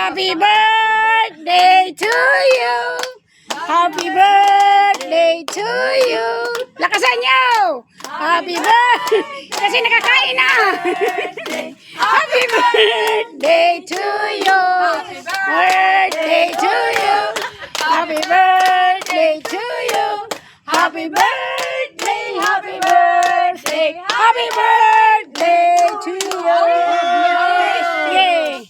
Happy birthday to you. Happy birthday to you. Lakasan niyo. Happy birthday. Kasi nakakain na. Happy birthday to you. Birthday to you. Happy birthday to you. Happy birthday. Happy birthday. Happy birthday to you. Yay.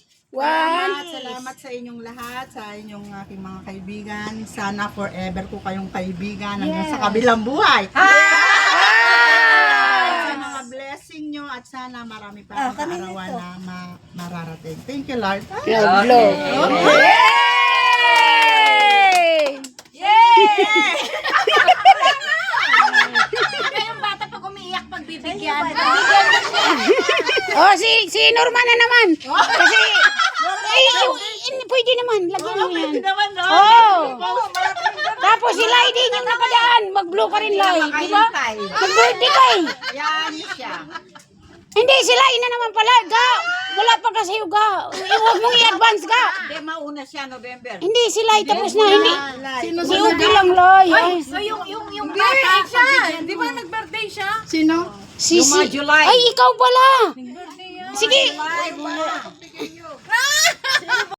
Salamat sa inyong lahat, sa inyong aking mga kaibigan. Sana forever ko kayong kaibigan hanggang sa kabilang buhay. Sa mga blessing nyo at sana marami pa akong kaarawan na mararating. Thank you, Lord. Blow. Yay! Yung bata pag umiiyak, pagbibigyan. Oh, si Norma na naman. Kasi pwede naman, lagyan mo yan. Oh. Tapos si Lai din yung napadaan, mag-blow ka rin, Lai, di ba? Mag-birthday kay. Yan siya. Hindi, si Lai na naman pala, ga. Wala pa kasi yung ga. Huwag mong i-advance ga. Hindi, mauna siya, November. Hindi, si Lai tapos na, hindi. Si Ugi lang, Lai. Ay. So yung bata, di ba nag-birthday siya? Sino? Si July. Ay, ikaw pala. Sige. July muna.